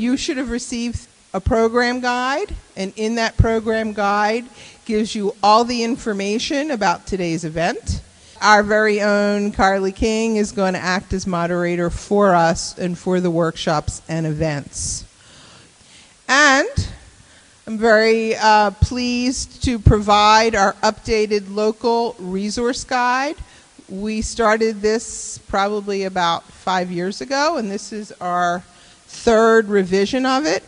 you should have received a program guide, and in that program guide gives you all the information about today's event. Our very own Carly King is going to act as moderator for us and for the workshops and events. And I'm very pleased to provide our updated local resource guide. We started this probably about 5 years ago, and this is our third revision of it.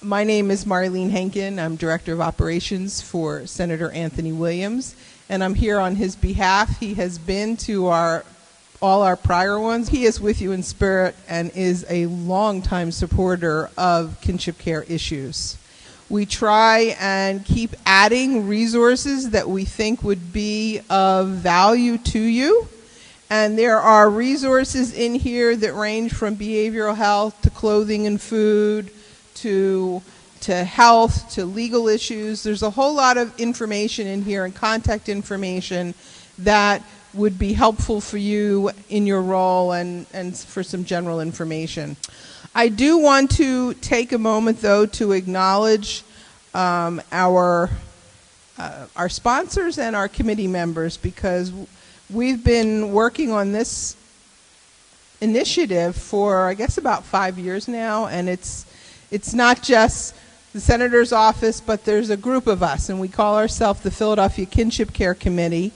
My name is Marlene Henkin. I'm Director of Operations for Senator Anthony Williams, and I'm here on his behalf. He has been to all our prior ones. He is with you in spirit and is a longtime supporter of kinship care issues. We try and keep adding resources that we think would be of value to you. And there are resources in here that range from behavioral health to clothing and food to health to legal issues. There's a whole lot of information in here and contact information that would be helpful for you in your role and for some general information. I do want to take a moment, though, to acknowledge our sponsors and our committee members, because we've been working on this initiative for, I guess, about 5 years now, and it's not just the Senator's office, but there's a group of us, and we call ourselves the Philadelphia Kinship Care Committee.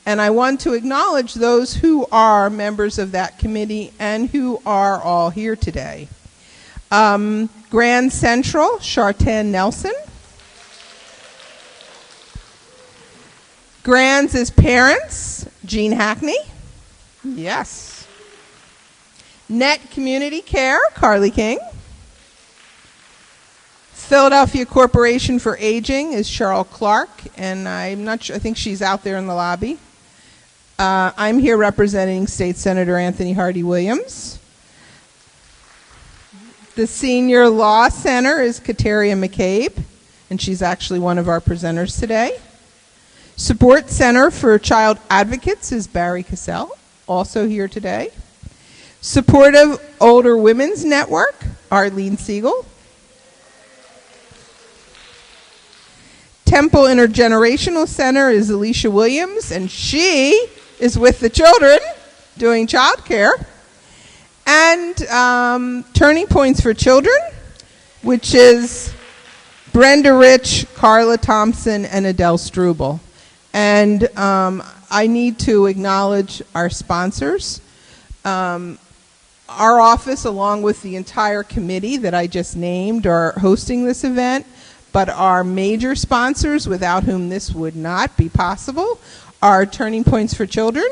And I want to acknowledge those who are members of that committee and who are all here today. Grand Central, Chartan Nelson. Grands as parents, Jean Hackney. Yes. Net Community Care, Carly King. Philadelphia Corporation for Aging is Cheryl Clark, and I'm not sure, I think she's out there in the lobby. I'm here representing State Senator Anthony Hardy Williams. The Senior Law Center is Kateria McCabe, and she's actually one of our presenters today. Support Center for Child Advocates is Barry Cassell, also here today. Supportive Older Women's Network, Arlene Siegel. Temple Intergenerational Center is Alicia Williams, and she is with the children doing child care. And Turning Points for Children, which is Brenda Rich, Carla Thompson, and Adele Struble. And I need to acknowledge our sponsors. Our office, along with the entire committee that I just named, are hosting this event. But our major sponsors, without whom this would not be possible, are Turning Points for Children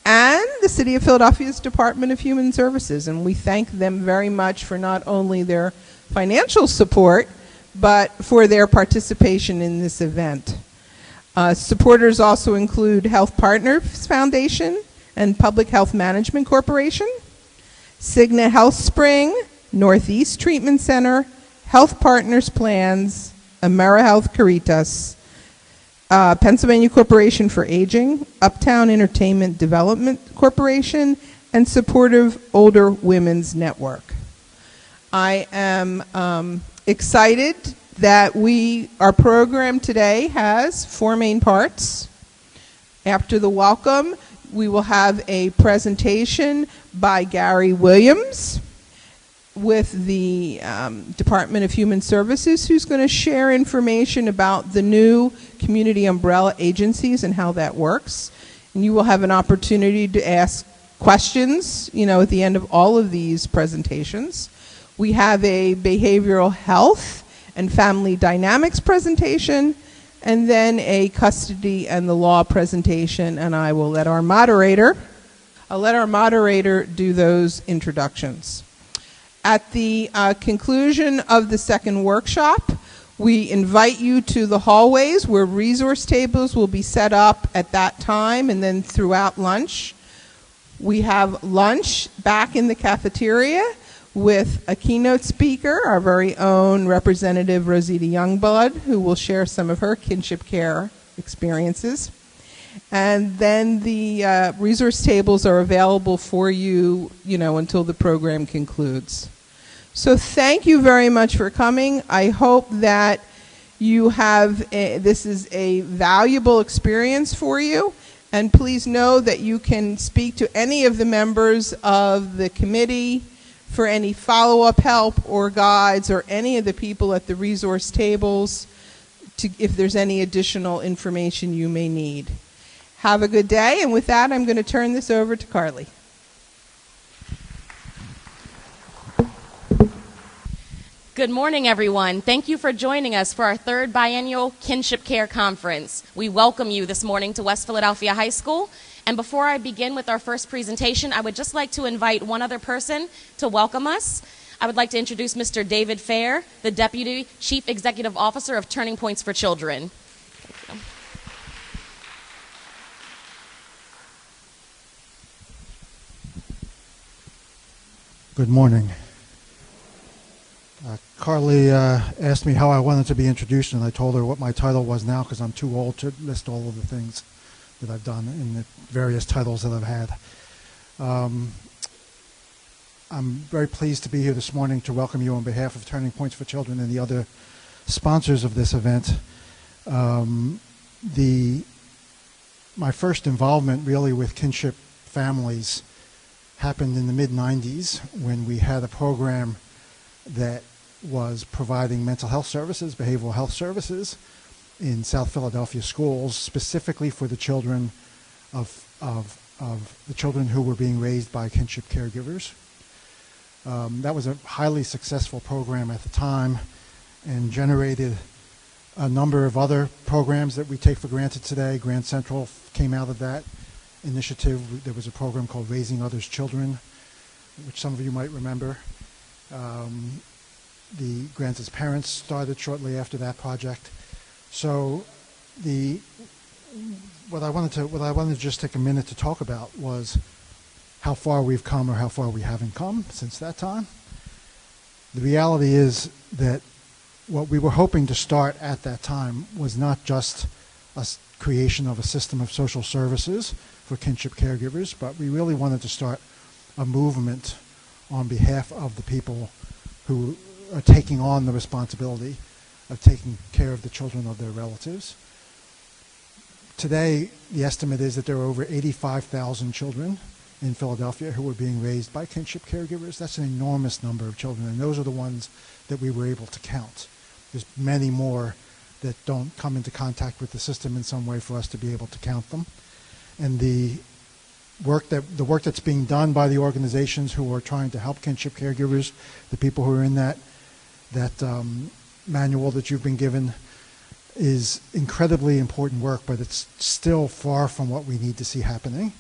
and the City of Philadelphia's Department of Human Services. And we thank them very much for not only their financial support, but for their participation in this event. Supporters also include Health Partners Foundation and Public Health Management Corporation, Cigna Health Spring, Northeast Treatment Center, Health Partners Plans, AmeriHealth Caritas, Pennsylvania Corporation for Aging, Uptown Entertainment Development Corporation, and Supportive Older Women's Network. I am excited that our program today has 4 main parts. After the welcome, we will have a presentation by Gary Williams with the Department of Human Services, who's going to share information about the new community umbrella agencies and how that works. And you will have an opportunity to ask questions, at the end of all of these presentations. We have a behavioral health and family dynamics presentation, and then a custody and the law presentation, and I will let our moderator do those introductions. At the conclusion of the second workshop, we invite you to the hallways where resource tables will be set up at that time and then throughout lunch. We have lunch back in the cafeteria with a keynote speaker, our very own Representative Rosita Youngblood, who will share some of her kinship care experiences. And then the resource tables are available for you, until the program concludes. So thank you very much for coming. I hope that you have this is a valuable experience for you, and please know that you can speak to any of the members of the committee for any follow-up help or guides, or any of the people at the resource tables if there's any additional information you may need. Have a good day, and with that, I'm going to turn this over to Carly. Good morning, everyone. Thank you for joining us for our third biennial Kinship Care Conference. We welcome you this morning to West Philadelphia High School. And before I begin with our first presentation, I would just like to invite one other person to welcome us. I would like to introduce Mr. David Fair, the Deputy Chief Executive Officer of Turning Points for Children. Good morning. Carly asked me how I wanted to be introduced, and I told her what my title was now because I'm too old to list all of the things that I've done in the various titles that I've had. I'm very pleased to be here this morning to welcome you on behalf of Turning Points for Children and the other sponsors of this event. My first involvement really with kinship families happened in the mid-90s when we had a program that was providing mental health services, behavioral health services in South Philadelphia schools, specifically for the children of the children who were being raised by kinship caregivers. That was a highly successful program at the time and generated a number of other programs that we take for granted today. Grand Central came out of that initiative. There was a program called Raising Others' Children, which some of you might remember. The Grants' Parents started shortly after that project. So what I wanted to just take a minute to talk about was how far we've come or how far we haven't come since that time. The reality is that what we were hoping to start at that time was not just a creation of a system of social services for kinship caregivers, but we really wanted to start a movement on behalf of the people who are taking on the responsibility of taking care of the children of their relatives. Today, the estimate is that there are over 85,000 children in Philadelphia who are being raised by kinship caregivers. That's an enormous number of children, and those are the ones that we were able to count. There's many more that don't come into contact with the system in some way for us to be able to count them. And the work that's being done by the organizations who are trying to help kinship caregivers, the people who are in that manual that you've been given, is incredibly important work, but it's still far from what we need to see happening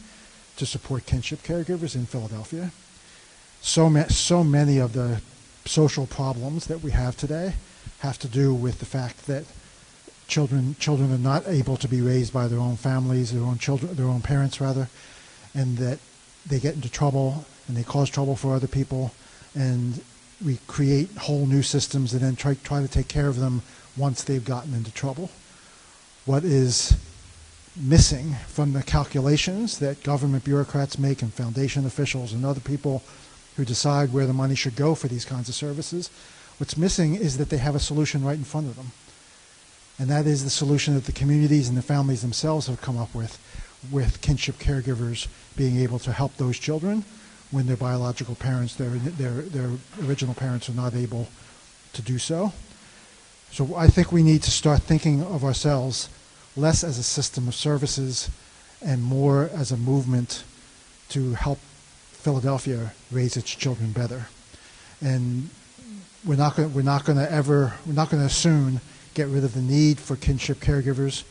to support kinship caregivers in Philadelphia. So many of the social problems that we have today have to do with the fact that children are not able to be raised by their own families, their own parents rather, and that they get into trouble and they cause trouble for other people, and we create whole new systems and then try to take care of them once they've gotten into trouble. What is missing from the calculations that government bureaucrats make and foundation officials and other people who decide where the money should go for these kinds of services, what's missing is that they have a solution right in front of them. And that is the solution that the communities and the families themselves have come up with kinship caregivers being able to help those children when their biological parents, their original parents, are not able to do so. So I think we need to start thinking of ourselves less as a system of services and more as a movement to help Philadelphia raise its children better. And we're not going to soon get rid of the need for kinship caregivers.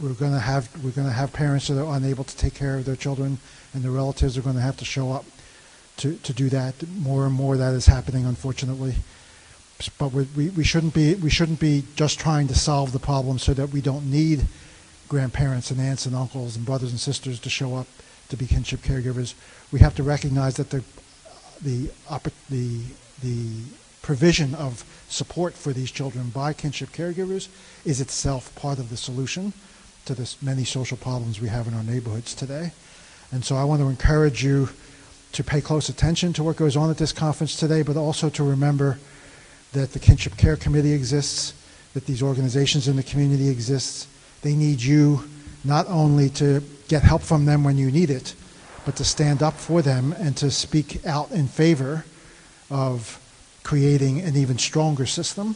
We're going to have parents that are unable to take care of their children, and their relatives are going to have to show up to do that. More and more that is happening, unfortunately. But we shouldn't be just trying to solve the problem so that we don't need grandparents and aunts and uncles and brothers and sisters to show up to be kinship caregivers. We have to recognize that the provision of support for these children by kinship caregivers is itself part of the solution to the many social problems we have in our neighborhoods today. And so I want to encourage you to pay close attention to what goes on at this conference today, but also to remember that the Kinship Care Committee exists, that these organizations in the community exist. They need you not only to get help from them when you need it, but to stand up for them and to speak out in favor of creating an even stronger system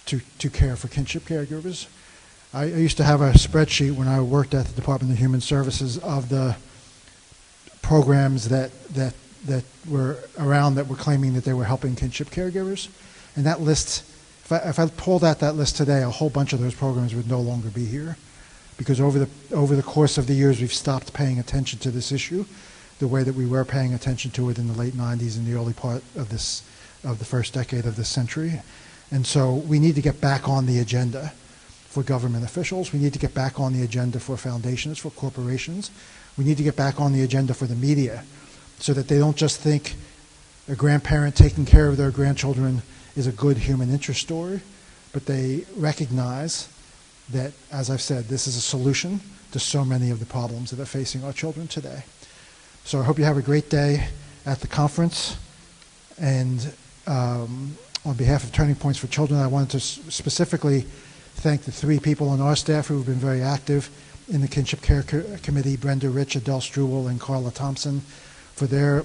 to care for kinship caregivers. I used to have a spreadsheet when I worked at the Department of Human Services of the programs that were around that were claiming that they were helping kinship caregivers. And that list, if I pulled out that list today, a whole bunch of those programs would no longer be here. Because over the course of the years, we've stopped paying attention to this issue the way that we were paying attention to it in the late 90s and the early part of the first decade of this century. And so we need to get back on the agenda for government officials. We need to get back on the agenda for foundations, for corporations. We need to get back on the agenda for the media so that they don't just think a grandparent taking care of their grandchildren is a good human interest story, but they recognize that, as I've said, this is a solution to so many of the problems that are facing our children today. So I hope you have a great day at the conference. And on behalf of Turning Points for Children, I wanted to specifically thank the 3 people on our staff who have been very active in the Kinship Care Committee, Brenda Rich, Adele Struble, and Carla Thompson, for their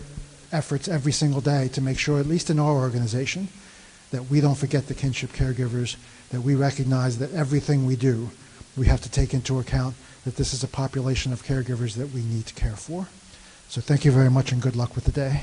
efforts every single day to make sure, at least in our organization, that we don't forget the kinship caregivers, that we recognize that everything we do, we have to take into account that this is a population of caregivers that we need to care for. So thank you very much and good luck with the day.